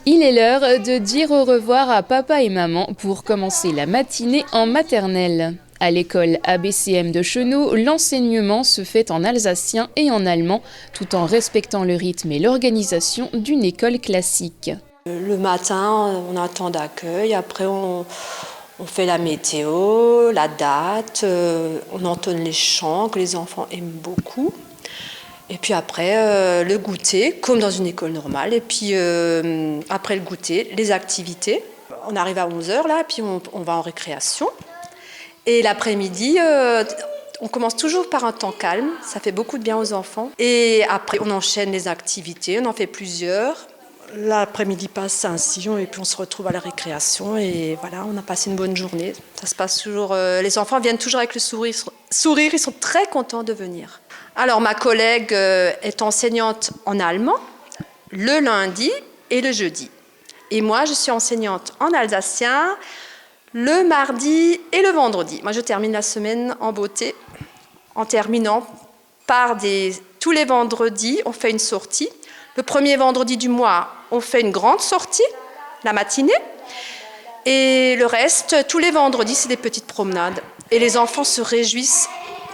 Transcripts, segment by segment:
Il est l'heure de dire au revoir à papa et maman pour commencer la matinée en maternelle. À l'école ABCM de Chenaux, l'enseignement se fait en alsacien et en allemand, tout en respectant le rythme et l'organisation d'une école classique. Le matin, on a un temps d'accueil, après on fait la météo, la date, on entonne les chants que les enfants aiment beaucoup. Et puis après, le goûter, comme dans une école normale. Et puis après le goûter, les activités. On arrive à 11h là, puis on va en récréation. Et l'après-midi, on commence toujours par un temps calme. Ça fait beaucoup de bien aux enfants. Et après, on enchaîne les activités, on en fait plusieurs. L'après-midi passe ainsi, et puis on se retrouve à la récréation. Et voilà, on a passé une bonne journée. Ça se passe toujours. Les enfants viennent toujours avec le sourire. Ils sont très contents de venir. Alors, ma collègue est enseignante en allemand le lundi et le jeudi. Et moi, je suis enseignante en alsacien le mardi et le vendredi. Moi, je termine la semaine en beauté en terminant par tous les vendredis, on fait une sortie. Le premier vendredi du mois, on fait une grande sortie, la matinée. Et le reste, tous les vendredis, c'est des petites promenades. Et les enfants se réjouissent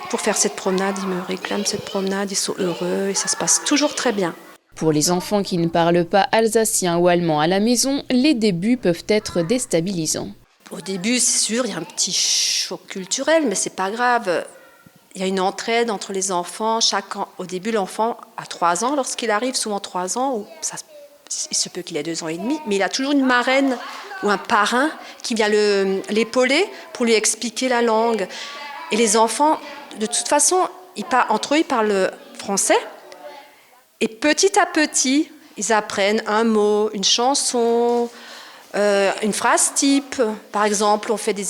pour faire cette promenade. Ils me réclament cette promenade, ils sont heureux et ça se passe toujours très bien. Pour les enfants qui ne parlent pas alsacien ou allemand à la maison, les débuts peuvent être déstabilisants. Au début, c'est sûr, il y a un petit choc culturel, mais c'est pas grave. Il y a une entraide entre les enfants. Au début, l'enfant a 3 ans lorsqu'il arrive, souvent 3 ans, ou il se peut qu'il ait 2 ans et demi, mais il a toujours une marraine ou un parrain qui vient l'épauler pour lui expliquer la langue. Et les enfants, de toute façon, entre eux, ils parlent français. Et petit à petit, ils apprennent un mot, une chanson, une phrase type. Par exemple, on fait des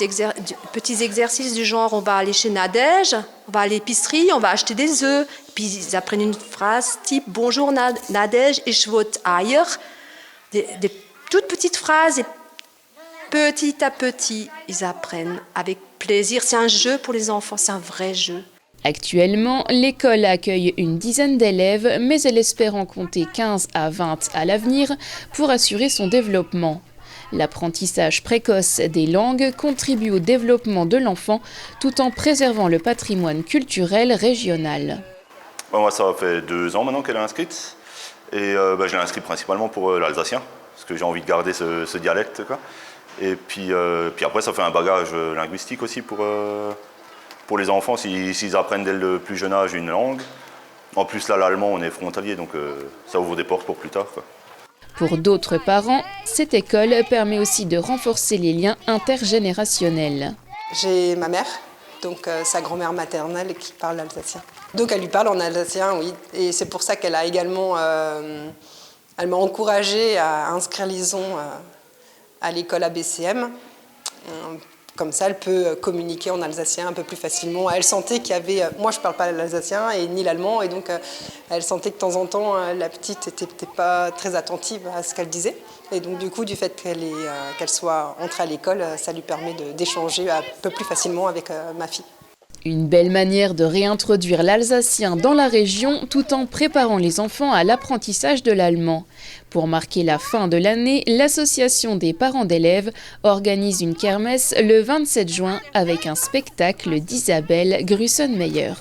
petits exercices du genre, on va aller chez Nadège, on va à l'épicerie, on va acheter des œufs. Puis ils apprennent une phrase type, bonjour Nadège, ich wollte Eier. Des toutes petites phrases. Et petit à petit, ils apprennent avec plaisir. C'est un jeu pour les enfants, c'est un vrai jeu. Actuellement, l'école accueille une dizaine d'élèves, mais elle espère en compter 15 à 20 à l'avenir pour assurer son développement. L'apprentissage précoce des langues contribue au développement de l'enfant tout en préservant le patrimoine culturel régional. Moi, ça fait 2 ans maintenant qu'elle est inscrite. Et je l'ai inscrite principalement pour l'alsacien, parce que j'ai envie de garder ce dialecte, quoi. Et puis après, ça fait un bagage linguistique aussi pour les enfants, s'ils apprennent dès le plus jeune âge une langue. En plus, là, l'allemand, on est frontalier, donc ça ouvre des portes pour plus tard, quoi. Pour d'autres parents, cette école permet aussi de renforcer les liens intergénérationnels. J'ai ma mère, donc sa grand-mère maternelle qui parle alsacien. Donc elle lui parle en alsacien, oui. Et c'est pour ça qu'elle a également, elle m'a encouragée à inscrire Lison à l'école ABCM. Comme ça, elle peut communiquer en alsacien un peu plus facilement. Elle sentait qu'il y avait... Moi, je ne parle pas l'alsacien et ni l'allemand. Et donc, elle sentait que de temps en temps, la petite n'était pas très attentive à ce qu'elle disait. Et donc, du coup, du fait qu'elle soit entrée à l'école, ça lui permet d'échanger un peu plus facilement avec ma fille. Une belle manière de réintroduire l'alsacien dans la région tout en préparant les enfants à l'apprentissage de l'allemand. Pour marquer la fin de l'année, l'association des parents d'élèves organise une kermesse le 27 juin avec un spectacle d'Isabelle Grussenmeyer.